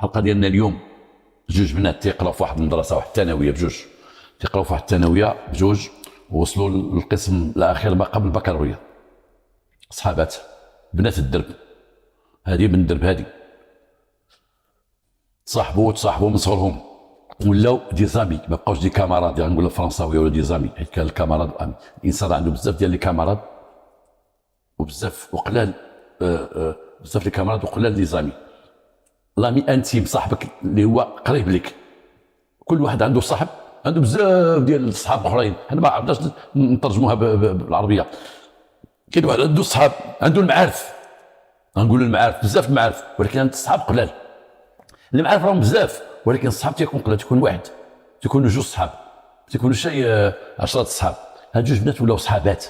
الحلقه ديالنا اليوم جوج بنات تيقراو في واحد المدرسه، واحد الثانويه بجوج، تيقراو في واحد الثانويه بجوج، ووصلوا للقسم الاخير ما قبل البكالوريا. صحابات بنات الدرب، هذه من الدرب، هذه تصاحبوا من صغرهم، ولاو دي زامي، ما بقاوش دي كاماراد، يعني نقول الفرنساويه ولا دي زامي، حيت كان الكاماراد الانسان عنده بزاف ديال لي كاماراد وبزاف وقلال بزاف لي كاماراد وقلال لي زامي. لامي انتيم، صاحبك اللي هو قريب لك. كل واحد عنده صاحب، عنده بزاف ديال الصحاب اخرين، حنا ما عرفناش نترجموها بالعربيه. كاين واحد عنده صحاب، عنده المعارف، غنقولوا المعارف، بزاف المعارف، ولكن عنده الصحاب قلال. المعارف راهم بزاف، ولكن الصحاب تيكون قلال، تيكون واحد، تيكونوا جوج صحاب، تيكونوا شي 10 صحاب. هاد جوج بنات ولاو صحابات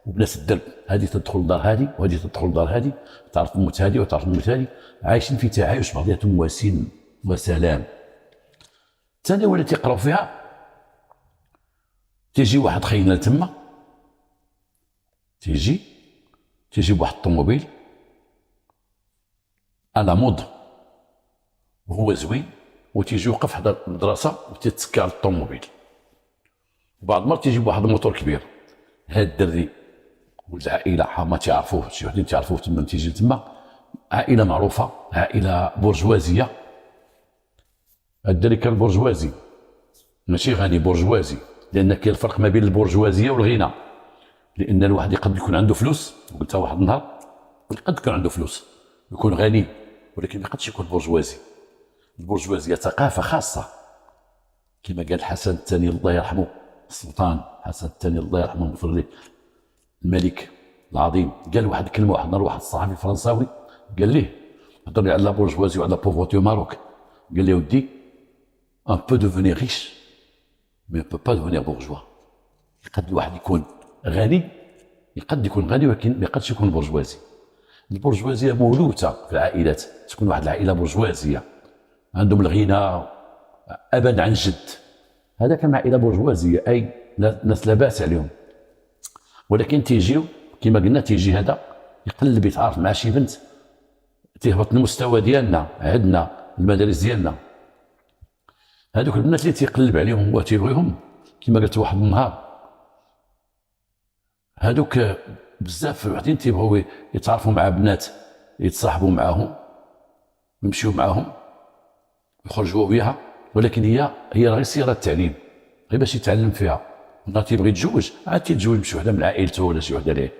وبنات الدرب، هذه تدخل لدار هذه وهذه تدخل لدار هذه، تعرف موت هذه وتعرف موت هذه، عايشين في تعايش بعضياتهم وسلم وسلام. الثانيه اللي تيقراو فيها، تيجي واحد خينا لتما، تيجي بواحد الطوموبيل على مود وهو زوين، وتيجي يوقف حدا المدرسه وتتسكى على الطوموبيل. وبعض المرات تيجي بواحد الموتور كبير. هاد الدري والعائله ما تيعرفوه، شي وحدين تيعرفوه تما، تيجي لتما عائله معروفه، عائله برجوازيه. الدري كان برجوازي، ماشي غني، برجوازي، لان كاين الفرق ما بين البرجوازيه والغنى. لان الواحد يقد يكون عنده فلوس، قلتها واحد النهار، يقد يكون عنده فلوس يكون غني، ولكن ما يقدش يكون برجوازي. البرجوازيه ثقافه خاصه، كما قال الحسن الثاني الله يرحمه، السلطان حسن الثاني الله يرحمه، المفرد الملك العظيم، قال واحد الكلمه واحد النهار، واحد الصحفي فرنساوي قال ليه، هضر لي على لا بورجوازي وعلى بوفوتي ماروك، قال لي ودي ان بو دوفونير ريش مي بو با دوفونير بورجوا. يقد الواحد يكون غني، يقد يكون غني، ولكن ما يقدش يكون برجوازي. البرجوازيه موروثه في العائلات، تكون واحد العائله برجوازيه عندهم الغنى ابا عن جد، هذا كان عائله برجوازيه، اي ناس لا باس عليهم. ولكن تيجيو كما قلنا، تيجي هذا يقلب يتعارف مع شي بنت، تيهبط المستوى ديالنا، عندنا المدارس ديالنا، هذوك البنات اللي تيقلب عليهم هو تيبغيهم، كما قلت واحد النهار، هذوك بزاف وحدين تيبغوا يتعرفوا مع بنات، يتصاحبوا معاهم، يمشيو معاهم، يخرجوا بها، ولكن هي غير سيره التعليم، غير باش يتعلم فيها. نهار تيبغي يتزوج عاد تيتزوج بشي وحده من عائلته ولا شي وحده ليه،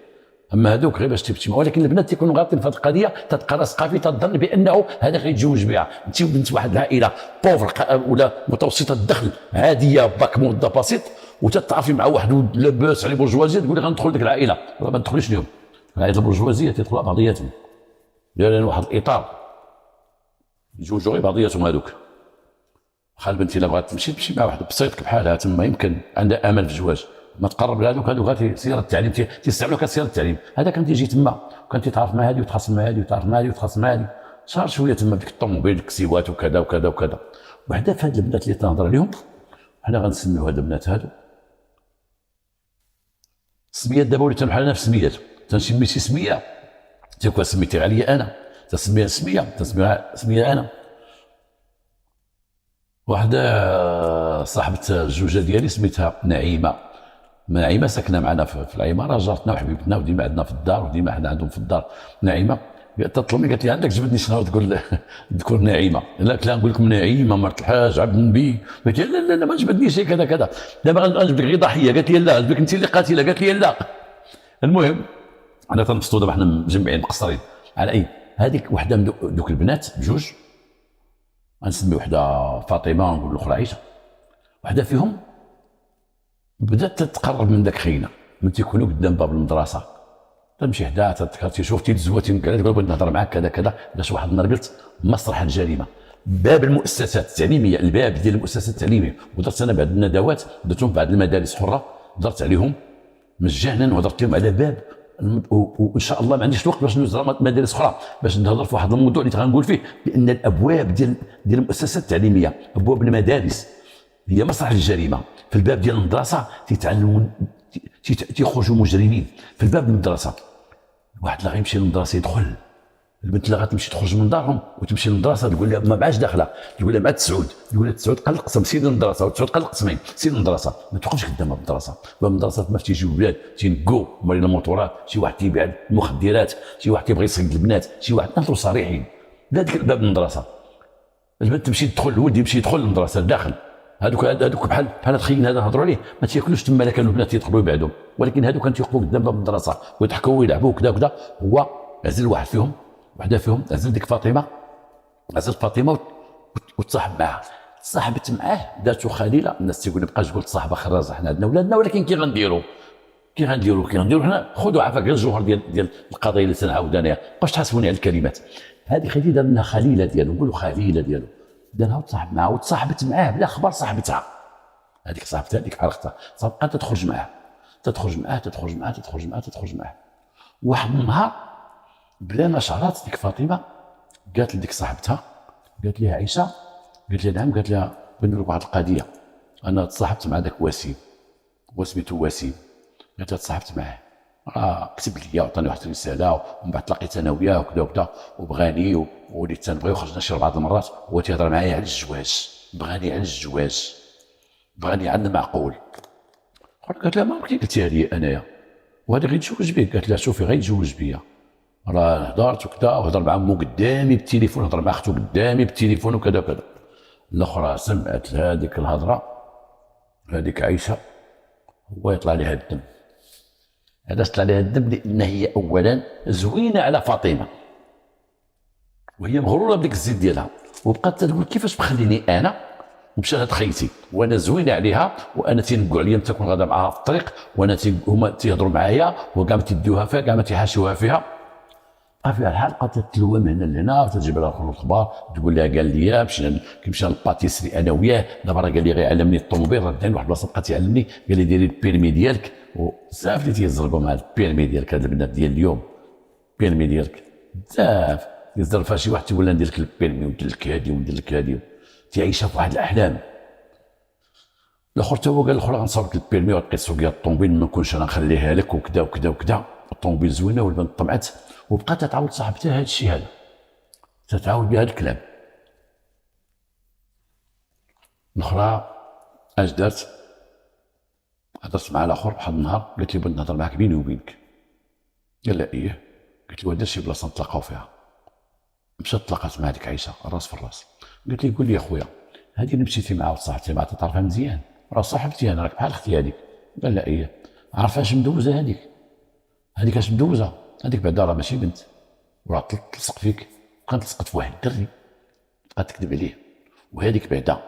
اما هذوك غير باش تبتسم. ولكن البنات تيكونوا غالطين في هذه القضيه، تتقرا ثقافي، تظن بانه هذا غيتزوج بها. انت بنت واحد العائله بوفر ولا متوسطه الدخل عاديه، باك موظف بسيط، وتتعرفي مع واحد لاباس عليه برجوازيه، تقولي غندخل لك العائله، ولا ما تدخليش لهم. العائله البرجوازيه تيدخلوا بعضياتهم، لان واحد الاطار يتزوجوا غير بعضياتهم هذوك. واخا البنت الا بغات تمشي مع واحد بسيط بحالها، تما يمكن عندها امل في الزواج، ما تقرب لهذوك غير سيره التعليم، تيستعملوها كسيره التعليم. هذا كان تيجي تما، وكان تيتعرف مع هذه ويتخاصم مع هذه، ويتعرف مع هذه ويتخاصم مع هذه، صار شويه تما بديك الطوموبيل، الكسيوات وكذا وكذا وكذا. وحده في هاد البنات اللي تنهضر عليهم، حنا غنسميو هاد البنات هادو السميات. دابا وليت بحال نفس سميات، تنسمي شي سميه تيكون سميتي عليا انا، تسميها سميه، تسميها سميه انا. واحدة صاحبة الزوجة ديالي سميتها نعيمة. نعيمة ساكنة معنا في العمارة، جارتنا وحبيبتنا، وديما عندنا في الدار، وديما حنا عندهم في الدار. نعيمة تطلبني، قالت لي عندك جبدني شنو تقول تذكر نعيمة؟ لا نقول لكم نعيمة مرت الحاج عبد النبي. قالت لي لا ما جبدنيش شي كذا كذا، دابا غنجبد لك غير ضحية. قالت لي لا، غنجبد لك انت اللي قاتلة. قالت لي لا. المهم انا تنبسطوا دابا حنا مجمعين مقصرين على اي. هذيك وحدة من دوك البنات بجوج، غنسمي وحده فاطمه ونقول الاخرى عائشه. وحده فيهم بدات تتقرب من داك خينا، من تيكونوا قدام باب المدرسه، تمشي حداه، تشوف تيتزوى، تنقعد تقول بغيت نهضر معاك كذا كذا. باش واحد النهار قلت مسرح الجريمه، باب المؤسسات التعليميه، الباب ديال المؤسسات التعليميه. ودرت انا بعض الندوات، درتهم في بعض المدارس حره، درت عليهم مجانا، وهضرت لهم على باب. وان شاء الله ما عنديش الوقت باش نزور مدارس اخرى، باش نهضر في واحد الموضوع اللي غنقول فيه بان الابواب ديال المؤسسات التعليميه، ابواب المدارس هي مسرح الجريمه. في الباب ديال المدرسه تيتعلمون، تيخرجوا مجرمين في الباب المدرسه. واحد لا غيمشي للمدرسه يدخل البنت اللي غتمشي تخرج من دارهم وتمشي للمدرسه تقول لها ما بعاش داخله، تقول لها مع تسعود، تقول لها تسعود قلق قسم سير للمدرسه، وتسعود قلق قسمين سير للمدرسه. ما توقفش قدام باب المدرسه، باب المدرسه ما تيجيو ولاد تينقوا مرينا الموطورات، شي واحد تيبيع المخدرات، شي واحد تيبغي يصيد البنات، شي واحد نهضروا صريحين. لا ديك باب المدرسه البنت تمشي تدخل، الولد يمشي يدخل للمدرسه لداخل. هذوك بحال الخيين هذا نهضروا عليه ما تياكلوش تما، لا كانوا البنات يدخلوا يبعدوا، ولكن هذوك كانوا تيوقفوا قدام باب المدرسه ويضحكوا ويلعبوا كذا وكذا. هو عزل واحد فيهم، وحده فيهم عزل ديك فاطمه، عزل فاطمه وتصاحب معها، تصاحبت معاه دارتو خليله. الناس تيقول بقى تقول تصاحبه خرازه، حنا عندنا ولادنا، ولكن كي غنديروا حنا خذوا عافاك غير الجوهر ديال القضيه اللي تنعاود انايا، باش تحاسبوني على الكلمات هذه. خليتي دار لنا خليله ديالو، نقولوا خليله ديالو، دارها وتصاحب معها وتصاحبت معاه بلا خبر صاحبتها. هذيك صاحبتها هذيك عرفتها، بقات تخرج معاه. واحد النهار بلا ما شعرات ديك فاطمه قالت لديك صاحبتها، قالت لها عائشه، قالت لها نعم، قالت لها بندير لك واحد القضيه، انا تصاحبت مع داك وسيم وسميتو وسيم، قالت لها تصاحبت معاه، كتب لي وعطاني واحد الرساله، ومن بعد تلاقيت انا وياه وكذا وكذا، وبغاني وليت تنبغي وخرجنا شي 4 المرات، هو تيهضر معايا على الزواج، بغاني على المعقول. قالت لها ما عمرك قلتيها لي انايا، وهذا غيتزوج بك. قالت لها شوفي غيتزوج بيا، راه هضرت وكذا، وهضر مع مو قدامي بالتليفون، هضر مع اختو قدامي بالتليفون وكذا وكذا. الاخرى سمعت هذيك الهضره، هذيك عائشه هو يطلع لها الدم. علاش طلع لها الدم؟ لان هي اولا زوينه على فاطمه، وهي مغروره بديك الزيت ديالها، وبقات تقول كيفاش تخليني انا ومشات خيتي وانا زوينه عليها، وانا تينقوا عليا تكون غادا معاها في الطريق، وانا هما تيهضروا معايا وكاع ما تيدوها فيها، كاع ما تيحاشوها فيها. بقى فيها الحال بقات تلوى من هنا لهنا وتجيب لها الاخبار، تقول لها قال لي مشينا للباتيسري انا وياه، دابا راه قال لي غيعلمني الطوموبيل، رداني لواحد البلاصه بقى تيعلمني، قال لي ديري البيرمي ديالك. وبزاف اللي تيزربوا مع البيرمي ديالك، هاد البنات ديال اليوم البيرمي ديالك بزاف يزرب فيها شي واحد تيقول لها ندير لك البيرمي وندير لك هادي وندير لك هادي، تعيشها في واحد الاحلام. الاخر تا هو قال الاخر غنصاوب لك البيرمي وتقيسو كاع الطوموبيل، ما نكونش انا نخليها لك وكذا وكذا وكذا. الطوموبيل زوينه والبنت طمعت، وبقات تعاود صاحبتها هذا الشيء هذا، تتعاود بها هذا الكلام. الاخرى اش دارت؟ هضرت مع الاخر واحد النهار، قالت لي بغيت نهضر معاك بيني وبينك. قال لها ايه؟ قلت له دير شي بلاصه نتلاقاو فيها. مشات تلاقات مع ديك عائشه راس في الراس، قالت لي قول لي اخويا، هذه اللي مشيتي معها وتصاحبتي معها تعرفها مزيان؟ راه صاحبتي انا، راك بحال اختي هذيك. قال لا ايه؟ عارفه اش مدوزه هذيك اش مدوزه؟ هذيك بعدا راه ماشي بنت، وراه تلصق فيك، كانت تلصقت في واحد الدري بقات تكذب عليه، وهذيك بعدا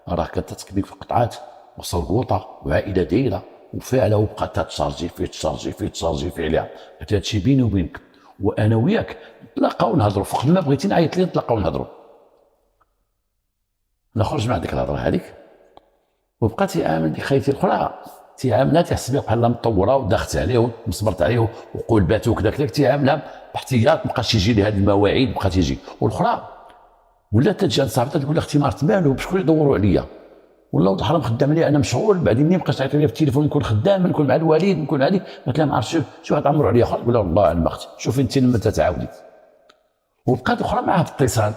راه كانت تكذب في قطعات وصربوطه وعائله دايره وفاعله، وبقات تشارجي فيه عليها. قالت هذا الشيء بيني وبينك، وانا وياك نتلاقاو نهضروا فوق ما بغيتي نعيط لي نتلاقاو نهضروا. نخرج مع ديك الهضره هذيك، وبقى تيعامل ديك خيتي الاخرى، تيعاملها تحس بها بحال مطوره وداخت عليه ومصبرت عليه وقلبات وكذا كذا، تيعاملها باحتياط، مابقاش تيجي لها هذه المواعيد، بقى تيجي. والاخرى ولات تجي عند صاحبتها تقول لها اختي مرت مالو بشكون يدوروا عليا، ولا ولد الحرام خدام عليا انا مشغول، بعدين ملي بقيت تعيط لي في التليفون نكون خدام، نكون مع الوالد، نكون هذيك. قالت لها ما عرفتش شي واحد عمرو عليا، تقول لها والله على اختي شوفي انت لما تتعاودي. وبقات اخرى معها في اتصال،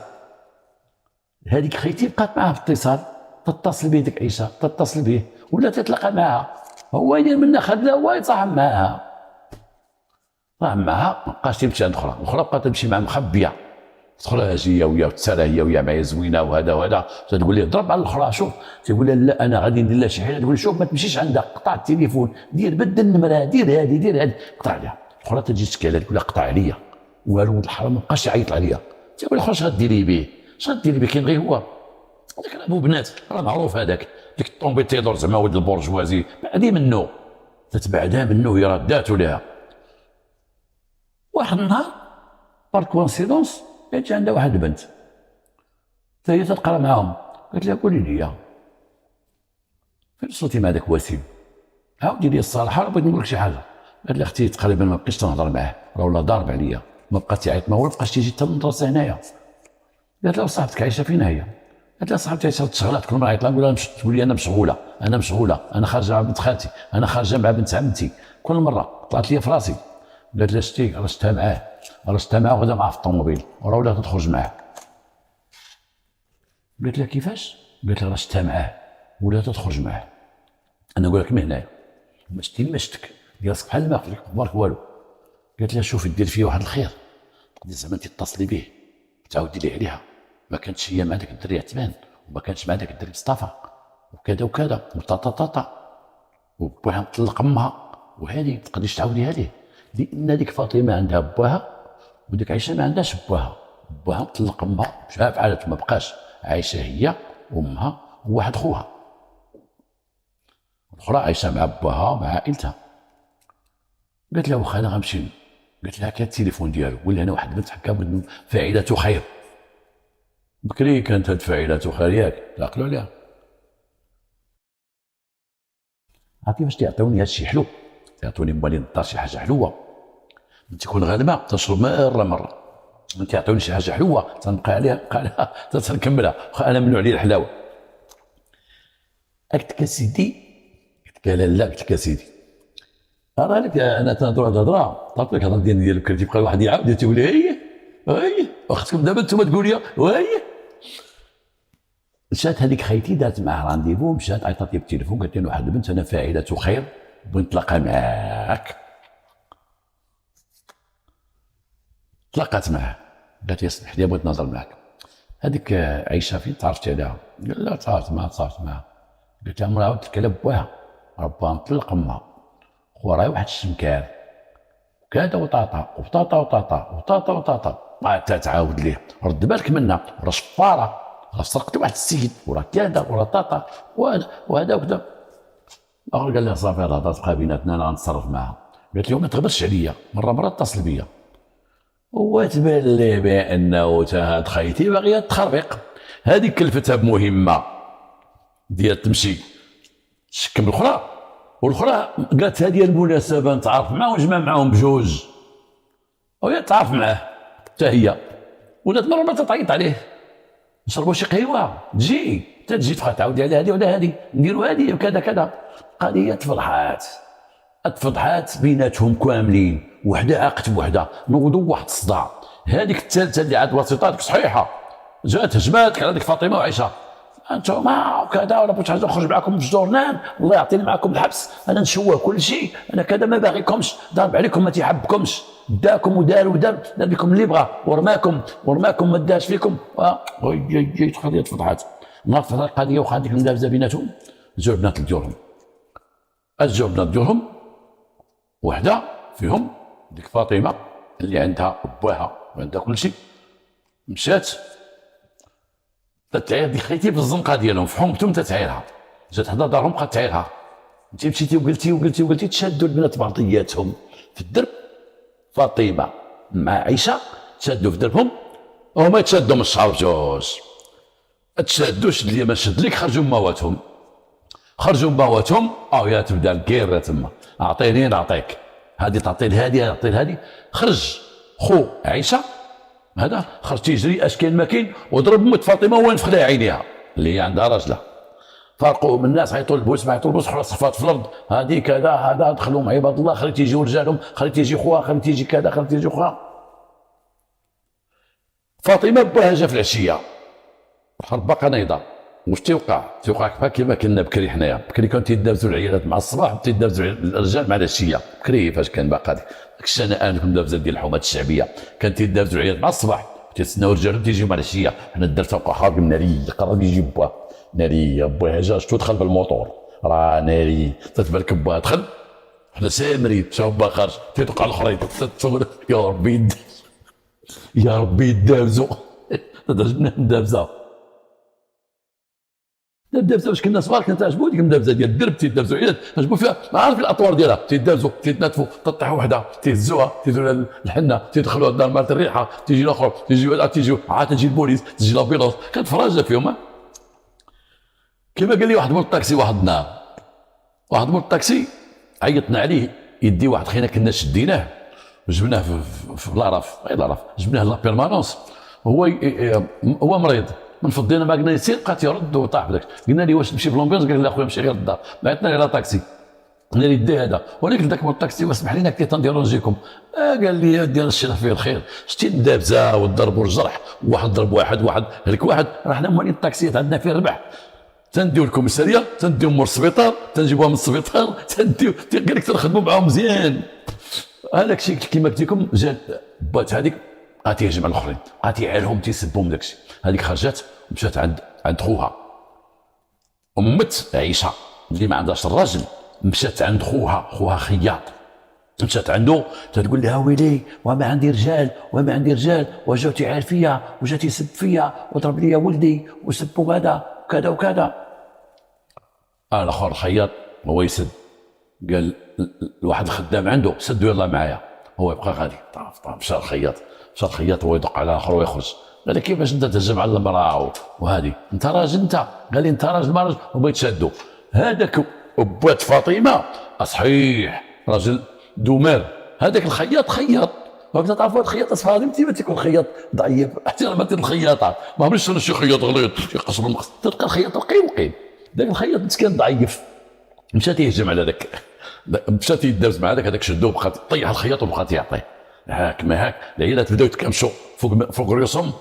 هذيك خيتي بقات معها في اتصال، تتصل به ديك عيشه، تتصل به ولا تتلاقى معها، هو يدير منها خدله، هو يتصاحب معها، ما بقاش تمشي عند الاخرى بقات تمشي مع مخبيه، تدخل هي وياه وتسالى هي وياه معايا زوينه وهذا تقول لي ضرب على الاخرى، شوف تقول لها لا انا غادي ندير لها شي حاجه، تقول شوف ما تمشيش عندها، قطع التليفون، بدل النمره، دير هذه قطع عليها. الاخرى تجي تشكي عليها تقول لها قطع عليا، والولد الحرام ما بقاش يعيط عليا، تقول الاخرى اش غديري به؟ كاين غير هو هذاك ابو بنات راه معروف، هذاك ديك الطوموبيل تيدور زعما ولد البورجوازي بعدي منه، تتبعدها منه هي راه داتو لها. واحد النهار بار كوانسيدونس جات عندها واحد البنت، حتى هي تتقرا معاهم، قالت لها قولي لي فين وصلتي مع داك وسيم؟ عاودي لي الصراحه، راه بغيت نقول لك شي حاجه. قالت لها اختي تقريبا ما بقيتش تنهضر معاه، راه ولا ضارب عليا، ما بقى تيعيط معاه، ما بقاش تيجي حتى للمدرسه هنايا. قالت لها صاحبتك عايشه فين هي؟ قالت لها صاحبتي عايشه تشغلات، كل مره عيط لها نقول لها تقول لي انا مشغوله، انا خارجه مع بنت خالتي، انا خارجه مع بنت عمتي، كل مره طلعت لي في راسي. قالت لها ستي راه شتها معاه، وغدا معاه في الطوموبيل وراه ولات تخرج معاه. قالت لها كيفاش؟ قالت لها راه شتها معاه ولات تخرج معاه. انا نقول لك من هنايا ما شتي ما شتك دير راسك بحال ما قلت اخبارك والو. قالت لها شوفي دير فيا واحد الخير، تقدري زعما تتصلي به تعاودي لي عليها، ما كانتش هي مع داك الدري عتبان وما كانش مع داك الدري مصطفى وكذا وكذا وطاطا وبوها مطلق امها، وهذه ما تقدريش تعاوديها ليه لان هذيك فاطمه عندها باها وديك عائشه ما عندهاش باها مطلق امها مشى فعلت ما بقاش عايشه هي وامها وواحد خوها، الاخرى عايشه مع باها مع عائلتها. قالت لها واخا انا غنمشي. قالت لها كان التليفون ديالو ولا انا واحد البنت هكا منه فاعله خير. بكري كانت هاد فاعله خير ياك تعقلوا عليها. عرفتي فاش تيعطيوني هادشي حلو، تيعطوني موالين الدار شي حاجه حلوه تكون غالبه تشرب مره من تيعطوني شي حاجه حلوه تنبقى عليها تنكملها واخا انا ممنوع عليا الحلاوه. قلت لك سيدي، قلت لك لا قلت لك سيدي راه لك انا تنهضر الهضره طلبت لك الهضره ديال بكري تيبقى واحد يعاود تيقول لي هي اختكم دابا نتوما تقول لي هي. مشات هذيك خيتي دارت معاه رانديفو، مشات عيطات لي بالتليفون قالت لي واحد البنت انا فاعله خير بغيت نتلاقى معاك. تلاقات معاه قالت لي اسمح لي بغيت نهضر معاك. هذيك عايشه فين تعرفتي عليها؟ قال لا تعرفت معها. قلت لها مرا عاودت لك على باها ربها مطلق امها خويا راهي واحد الشمكار وكذا وطاطا حتى تعاود ليه رد بالك منها راه شفاره راه سرقت واحد السيد وراه كذا وراه طاطا وهذا وكذا. اخر قال لها صافي راه تبقى بيناتنا انا غنتصرف معها. قالت له ما تغبرش عليا مره اتصل بيا وتبان ليه بانه تا هاد خيتي باغيه تخربق. هذيك كلفتها بمهمه ديال تمشي تشكم الاخرى، والاخرى قالت هذه المناسبه نتعرف معاه ونجمع معاهم بجوج وهي تعرف معاه حتى هي ولات مره تعيط عليه نشربوا شي قهوه تجي تعاودي على هذه ولا هذه نديروا هذه وكذا كذا. قضيه تفضحات بيناتهم كاملين، وحده عاقت بوحده نوضوا واحد الصداع. هذيك الثالثه اللي عاد وسيطاتك صحيحه جات هجماتك على هذيك فاطمه وعائشه انتوما وكذا ولا بغيت نخرج معكم في الجورنال الله يعطيني معكم الحبس انا نشوه كل شيء انا كذا ما باغيكمش ضرب عليكم ما تيحبكمش داكم ودار بكم اللي بغى ورماكم ما داش فيكم. جيت قضيه فضحات نهار فتره القضيه وخا هذيك المدابزه بيناتهم زوج بنات ديالهم وحده فيهم ديك فاطمه اللي عندها باها وعندها كل شيء مشات تتعير ديك خيتي بالزنقه ديالهم في حومتهم تتعيرها جات حدا دارهم بقات تعيرها. انت مشيتي وقلتي تشادوا البنات بعضياتهم في الدرب فاطمه مع عائشه تشادوا في دربهم وهما يتشادوا من الشعر بجوج تشادوا شد لي ما شد لك خرجوا موااتهم يا تبدا الكير تما اعطيني نعطيك هذه تعطي لهذه خرج خو عائشه هذا خرج تيجري اش كاين ما كاين وضرب مت فاطمه وين فخلها عينيها اللي هي عندها راجله فرقوا من الناس عيطوا البوس خلاص صفات في الارض هذه كذا هذا دخلوا عباد الله خلي تيجيو رجالهم خلي تيجي خوها خلي تيجي كذا خلي تيجي خوها. فاطمه باها جا في العشيه الحرب باقا نايضه واش تيوقع كيما كنا بكري حنايا بكري كانوا تيدابزوا العيالات مع الصباح تيدابزوا الرجال مع العشيه بكري فاش كان باقا داك الشنآن المدابزه ديال الحومات الشعبيه كانت تيدابزوا العيالات مع الصباح تيتسناو الرجال تيجيو مع العشيه. حنا الدرت توقع خارج ناري قرب يجي با ناري باها جا شتو دخل بالموطور راه ناري تتبارك با دخل حنا سامرين شاف با خارج تيتوقع الاخرين تتصور يا ربي يدابزوا تدرجنا ندابزه الدبزه واش كنا صغار كانت تعجبو ديك الدبزه ديال الدرب تيدابزو عيالات تعجبو فيها ما عارف الاطوار ديالها تيدابزو تيتناتفوا تطيح وحده تيهزوها تيديروا الحنه تيدخلوا الدار مالت الريحه تيجي الاخر تيجي عاد تجي البوليس تجي لابيلوس كانت فراجه فيهم. كما قال لي واحد مول الطاكسي واحد النهار واحد مول الطاكسي عيطنا عليه يدي واحد خينا كنا شديناه وجبناه في لاراف جبناه لا بيرمانونس هو مريض من فضينا ما قلنا يسير بقى تيرد وطاح بداك قلنا لي واش تمشي في لومبيونس قال لي اخويا مشي غير للدار بعثنا على طاكسي انا اللي دي هذا، ولكن ذاك الطاكسي واسمح لينا كي تنديرونجيكم. قال لي دير الشيء فيه الخير، شتي الدابزه والضرب والجرح، واحد ضرب واحد هلك واحد، راه حنا موالين الطاكسيات عندنا فيه الربح. تنديو الكوميساريه، تنديو مور السبيطار، تنجيبوها من السبيطار، تنديو قال لك تنخدموا معاهم مزيان. هذاك الشيء كيما قلت لكم، جات بات هذيك بقات تهجم على الاخرين، بقات يعالهم تيسبهم داك الشيء. هذيك خرجت مشات عند خوها امت عيشه اللي ما عندهاش الراجل، مشات عند خوها خياط، مشات عنده تتقول لها ويلي وما عندي رجال وجاو تيعال فيا وجا تيسب فيا وضرب لي ولدي وسبوا هذا وكذا وكذا. الاخر الخياط هو يسد، قال الواحد الخدام عنده سدوا يلا معايا، هو يبقى غادي طاف مشى الخياط هو يدق على الاخر ويخرج. قال له كيفاش انت تهجم على المراه وهذه، انت راجل انت؟ قال لي انت راجل ما راجل، وبغيت شادو. هذاك بوات فاطمه صحيح راجل دومار، هذاك الخياط خياط، وقت تعرفوا الخياط اصفاري ما تيكون خياط ضعيف، احترامات الخياطه ما عمرش انا شي خياط غليظ يقصر المقص، تلقى الخياط رقيق، ذاك الخياط مسكين ضعيف مشى تيهجم على ذاك، مشى تيدرز مع هذاك شدوه بقى طيح الخياط وبقى تيعطيه هاك ما هاك. العيالات بداو يتكمشوا فوق رؤوسهم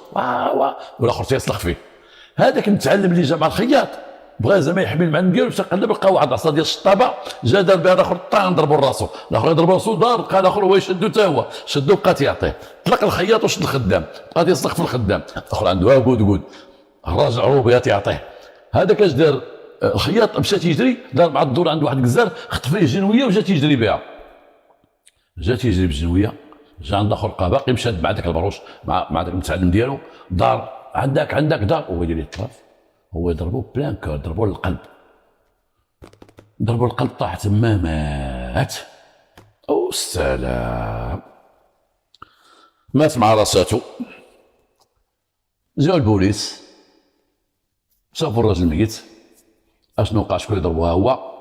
والاخر تيسلخ فيه. هذاك المتعلم اللي جا مع الخياط بغى زعما يحمل مع ديالو، مشى قلب لقى واحد العصا ديال الشطابه، جا دار بها الاخر طان ضربوا راسو، الاخر يضرب راسو دار، بقى الاخر هو يشدو حتى هو شدو بقى تيعطيه، طلق الخياط وشد الخدام بقى تيسلخ في الخدام، الاخر عنده قود الراجل عروبيه تيعطيه. هذاك اش دار الخياط؟ مشى تيجري دار مع الدور عند واحد الجزار، خطف ليه الجنويه وجا تيجري بها، جا تيجري بالجنويه، جا عند اخر لقى باقي مشى مع ذاك البروش مع ذاك المتعلم ديالو، دار عندك دار، هو يدير الطرف، هو يضربو بلان كور، ضربو للقلب طاح تما مات. او السلام، مات مع راساتو. جاو البوليس شافوا الراجل ميت، اشنو وقع؟ شكون يضربوها؟ هو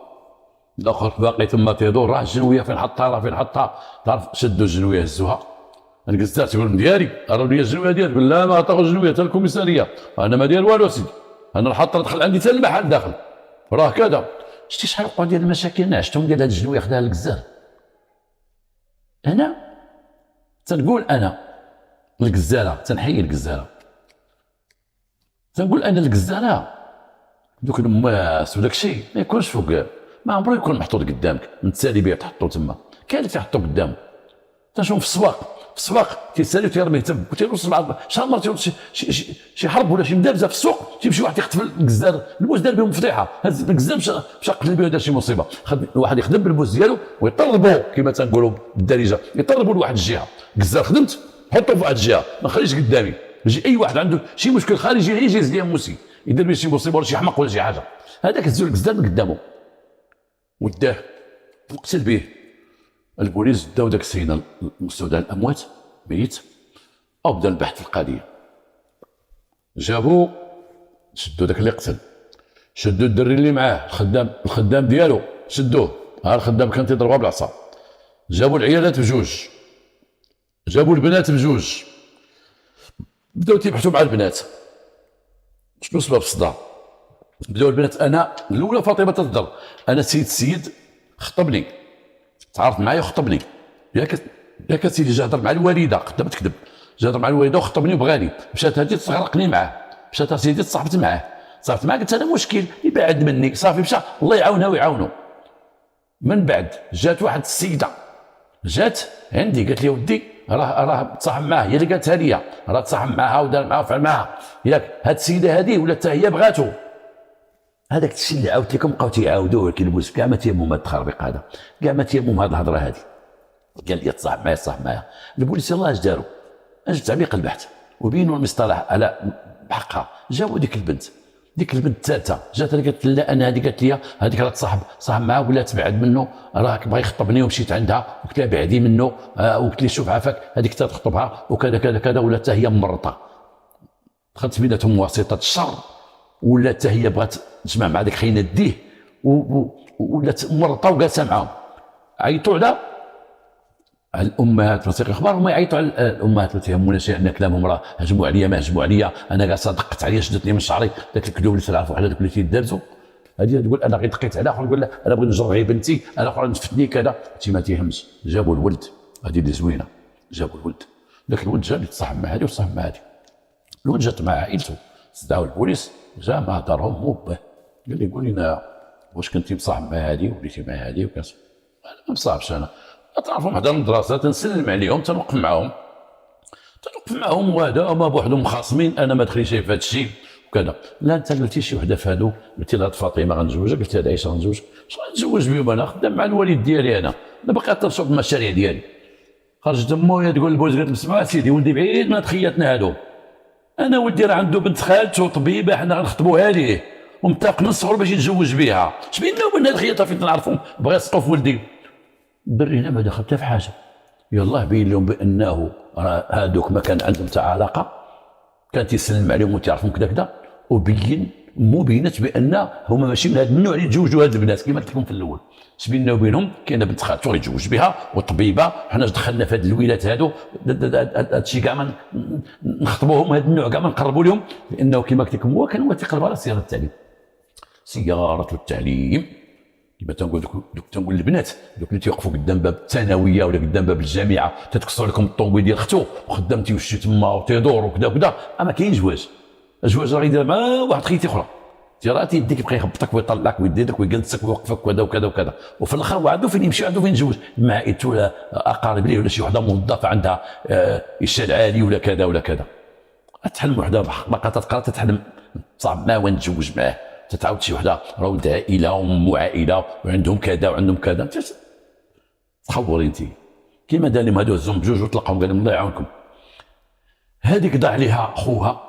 الاخر باقي تما تيدور، راه الجنويه فين حطها تعرف شدوا الجنويه هزوها، الكزار تيقول ديالي راه ليا الجنويه ديالك، تقول لا ما عطاوش الجنويه حتى الكوميساريه، انا ما داير والو سيدي، انا الحط دخل عندي حتى المحل داخل راه كذا. شتي شحال وقعوا ديال المشاكل انا عشتهم ديال هاد الجنويه خداها الكزار. انا تنقول انا الكزاره، تنحيي الكزاره، تنقول انا الكزاره دوك النماس وداك الشيء ما يكونش فوق، ما عمرو يكون محطوط قدامك، متسالي به تحطو تما، كاين اللي تيحطو قدامه. تنشوف في السواق تيسالي وتيرميه تم وتيرقص مع شحال مره تيرقص شي حرب ولا شي مدابزه في السوق، تيمشي واحد يخطف الكزار، البوس دار بهم فضيحه، هز الكزار مشى قتل به دار شي مصيبه، الواحد يخدم بالبوس ديالو ويطربوه كما تنقولوا بالدارجه، يطربوا لواحد الجهه، الكزار خدمت حطو في واحد الجهه ما خليش قدامي، يجي اي واحد عنده شي مشكل خارجي يجي يزيد موسي يدير به شي مصيبه ولا شي حمق ولا شي حاجه، هذاك هزو الكزار من قدامه وداه وقتل به. البوليس داو داك السيد المستودع الاموات ميت، او بدا البحث في القضيه، جابو شدوا داك اللي قتل، شدوا الدري اللي معاه الخدام ديالو شدوه، ها الخدام كان تيضربها بالعصا، جابوا العيالات بجوج، جابوا البنات بجوج، بداو تيبحثوا مع البنات شنو سبب الصداع. بداو البنات، انا الاولى فاطمه تهضر، انا السيد خطبني، تعرف معايا وخطبني، ياك سيدي جا هضر مع الوالده، قدام تكذب، جا هضر مع الوالده وخطبني وبغاني، مشات هادي تغرقني معاه، مشات سيدي تصاحبت معاه قلت انا مشكل يبعد مني، صافي مشى الله يعاونها ويعاونو. من بعد جات واحد السيده جات عندي قالت لي ودي راه تصاحب معاه، هي اللي قالتها لي، راه تصاحب معاها ودار معاها وفعل معاها، ياك هاد السيده هادي ولا حتى هي بغاتو. هذاك الشيء اللي عاودت لكم بقاو تيعاودوه كيلبس كاع ما تيهمهم هذا التخربيق هذا، كاع ما تيهمهم هذه الهضره هذه. قال لي تصاحب معايا البوليس يلاه اش داروا؟ اش تعميق البحث وبينوا المصطلح على بحقها، جابوا ديك البنت الثالثه جات قالت لا انا هذه، قالت لي هذيك راه صاحب معاه ولا تبعد منه، راك بغى يخطبني ومشيت عندها وقلت لها بعدي منه، وقلت لي شوف عافاك هذيك تخطبها وكذا كذا كذا، ولا حتى هي ممرطه دخلت بيناتهم واسطه الشر، ولا حتى هي بغات تجمع مع داك خينا ديه ولات مرطه وجالسه معاهم. عيطوا على الامهات وثيق اخبار، هما يعيطوا على الامهات ما تيهموناش ان كلامهم راه هجموا عليا ما هجموا عليا، انا جالسه دقت عليا شدتني من شعري، داك الكذوب اللي تنعرفوا على دوك اللي تيدارزوا هذه تقول انا غير دقيت على اخر، يقول لا انا بغيت نجرب على بنتي، انا اخر نفتني كذا، انت ما تيهمش. جابوا الولد، هذه اللي زوينه، جابوا الولد، ذاك الولد جا يتصاحب مع هذه وتصاحب مع هذه. الولد جات مع عائلته، استدعوا البوليس، جا مع دارهم مو باه، قال لي قول لنا واش كنتي مصاحب مع هذه وليتي مع هذه وكاس. انا ما مصاحبش، انا تعرفوا حدا المدرسه تنسلم عليهم، تنوقف معاهم وهذا هما بوحدهم خاصمين، انا ما دخليش في هذا الشيء وكذا. لا انت قلتي شي وحده في هادو، قلتي لها فاطمه غنتزوجك، قلت لها عائشه غنتزوجك، اش غنتزوج بهم؟ انا خدام مع الوالد ديالي، انا باقي تنشوف المشاريع ديالي. خرجت امي تقول للبوليس، قالت اسمع سيدي ولدي بعيد من تخياتنا هادو، انا ولدي راه عنده بنت خالته طبيبه، حنا غنخطبوها ليه ومتفق من الصغر باش يتزوج بها، اش بيننا وبين هاد الخياطه فين نعرفهم بغا يسقوا في ولدي. الدري هنا ما دخل حتى في حاجه، يلاه بين لهم بانه راه هادوك ما كان عندهم حتى علاقه، كان تيسلم عليهم وتعرفهم كذا كذا، وبين مبينات بان هما ماشي من هذا النوع اللي يتزوجوا هاد البنات كما قلت لكم في الاول. اش بيننا وبينهم كاينه بنت خالته يتزوج بها وطبيبه، حنا دخلنا في هاد الولاد هادو، هادشي كاع ما نخطبوهم، هاد النوع كاع ما نقربوا لهم، لانه كما قلت لكم هو كان تيقلب على سياره التعليم، سياره التعليم. كما تنقول تنقول للبنات دوك اللي تيوقفوا قدام باب الثانويه ولا قدام باب الجامعه تتكسر لكم الطوموبيل ديال اختو وخدامتي وشي تما وتيدور وكذا وكذا، ما كاين جواز. الجواز راه غيدير مع واحد خيتي اخرى، تيراتي يديك يبقى يخبطك ويطلعك ويديرك ويجلسك ويوقفك وكذا وكذا وكذا، وفي الاخر هو عنده فين يمشي، عنده فين يتزوج، مع عائلته ولا اقارب ليه ولا شي وحده موظفه عندها اشهاد عالي ولا كذا ولا كذا. تحلم وحده باقا تتقرا تتحلم صعب ما وين نتزوج معاه، تتعاود شي وحده راه ولد عائله وام عائله وعندهم كذا وعندهم كذا، تصوري انت كيما دار لهم هادو هزهم بجوج وطلقهم قال لهم الله يعاونكم. هذيك ضاع ليها خوها،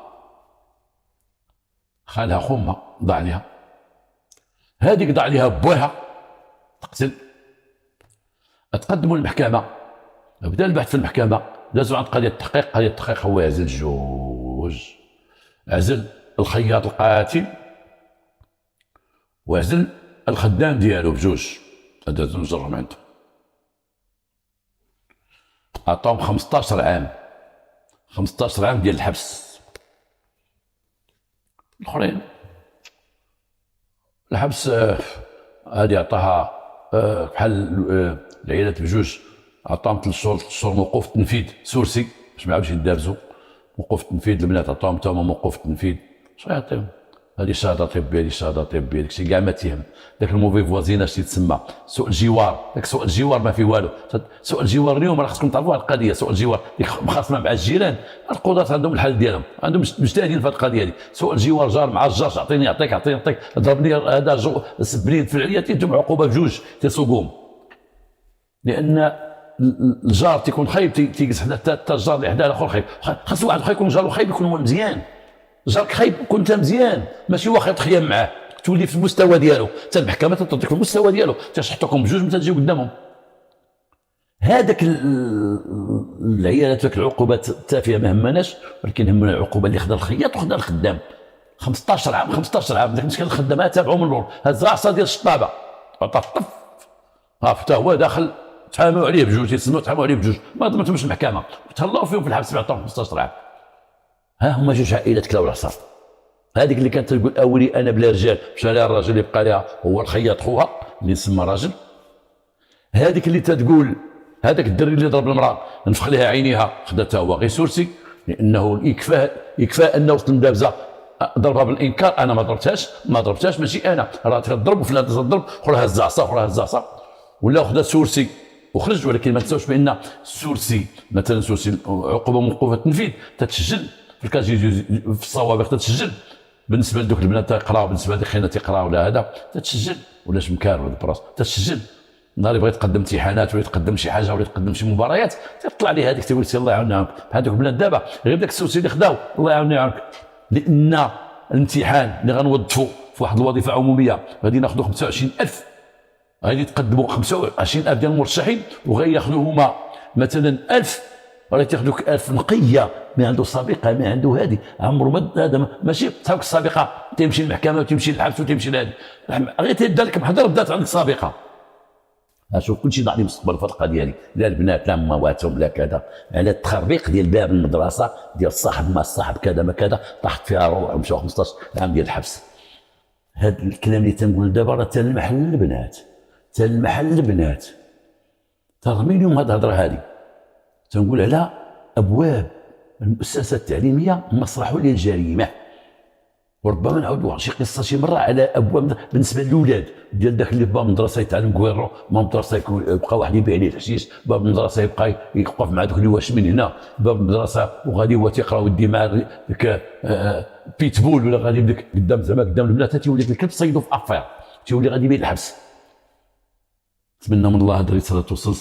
خالها خوها ضاع ليها، هذيك ضاع ليها بوها تقتل. تقدموا للمحكمه، بدا البحث في المحكمه، دازوا عند قضيه التحقيق، قضيه التحقيق هو عزل جوج، عزل الخياط القاتل وعزل الخدام ديالو بجوج، هذا مجرم عنده، عطاهم 15 عام، 15 عام ديال الحبس. الاخرين الحبس هذه عطاها بحال العيالات بجوج، عطاهم 3 شهور، 3 شهور موقوف التنفيذ سورسي باش ما عاودش يدابزوا، موقوف التنفيذ. البنات عطاهم تا هما موقوف التنفيذ، شنو يعطيهم؟ هذه شهاده طبيه، هذه شهاده طبيه، داكشي كاع ما تيهم. داك الموفي فوازيناج تيتسمى سوء الجوار، داك سوء الجوار ما فيه والو. سوء الجوار اليوم راه خصكم تعرفوا هذه القضيه، سوء الجوار ديك مخاصمه مع الجيران، القضاة عندهم الحل ديالهم، عندهم مجتهدين في هذه القضيه هذه. سوء الجوار جار مع الجار، اعطيني يعطيك اعطيني يعطيك، ضربني هذا سبني في العليا، تيجمع عقوبه بجوج تيسوقوهم، لان الجار تيكون خايب تيجلس حدا الجار اللي حدا الاخر خايب، خاص واحد خايب يكون جارو خايب، يكون هو مزيان. جارك خايب كون انت مزيان، ماشي هو خايب تخيم معاه، تولي في المستوى ديالو، حتى المحكمه تعطيك في المستوى ديالو، تحطوكم بجوج متى تجيو قدامهم. هذاك العيالات ذاك العقوبات التافهه ما همناش، ولكن همنا العقوبه اللي خدا الخياط وخدا الخدام. 15 عام 15 عام، ذاك المشكل الخدامات تابعوا من اللور، هز العصا ديال الشطابه عطا طف، حتى هو داخل تحاموا عليه بجوج، تيتسنوا تحاموا عليه بجوج، ما ضمنتهمش المحكمه، تهلاو فيهم في الحبس، عطاهم 15 عام. ها هما جوج عائلات كلاو العصا. هذيك اللي كانت تقول اولي انا بلا رجال، مشى لها الراجل اللي بقى لها هو الخياط خوها اللي تسمى راجل. هذيك اللي تتقول هذاك الدري اللي ضرب المراه نفخ لها عينيها، خدتها هو غير سورسي، لانه يكفى انه وسط المدابزه ضربها بالانكار، انا ما ضربتهاش ماشي انا، راه تضرب وفلان تضرب، اخرى هز عصا اخرى هز عصا، ولا خدا سورسي وخرج. ولكن ما تنساوش بان السورسي مثلا سورسي عقوبه موقوفه التنفيذ تتسجل في الكاجي في الصوابغ، تتسجل بالنسبه لذوك البنات تيقراو، بالنسبه لذوك الخينا تيقراو ولا هذا تتسجل، ولا شمكار ولا براس تتسجل. نهار يبغي يتقدم امتحانات ولا يتقدم شي حاجه ولا يتقدم شي مباريات تطلع ليه هذيك تقول سي الله يعاوننا. بحال دوك البنات دابا غير داك السوسي اللي خداو الله يعاوننا يعاونك، لان الامتحان اللي غنوظفوا في واحد الوظيفه عموميه غادي ناخذوا 25,000، غادي يتقدموا 25,000 ديال المرشحين، وغياخذوا هما مثلا 1000، راه تاخذوا 1000 نقيه، ما عنده سابقه ما عنده هذه، عمره ما هذا ماشي صاحبك السابقه تمشي للمحكمه وتمشي للحبس وتمشي لهذه، غير تيبدا لك بحضر بدات عندك سابقه. شوف كلشي ضاع لي مستقبل في القضيه هذه، لا البنات لا امواتهم لا كذا، على التخربيق ديال باب المدرسه ديال صاحب ما صاحب كذا ما كذا، طاحت فيها روح ومشاو 15 عام ديال الحبس. هذا الكلام اللي تنقول دابا راه تلمح للبنات، تلمح للبنات. ترى اليوم هذه الهضره هذه تنقول على ابواب المؤسسات التعليميه مسرح للجريمه. وربما نعاودوا شي قصه شي مره على ابواب بالنسبه للاولاد ديال داك اللي باب المدرسه يتعلم كويرو، باب المدرسه يبقى واحد يبيع ليه الحشيش، باب المدرسه يبقى يوقف مع دوك اللي واش من هنا، باب المدرسه وغادي هو تيقرا ودي مع ديك بيتبول ولا غادي بدك قدام زعما قدام البنات تيولي الكلب صيدو في افير، تيولي غادي يبيع الحبس. نتمنى من الله هذه الرساله توصل.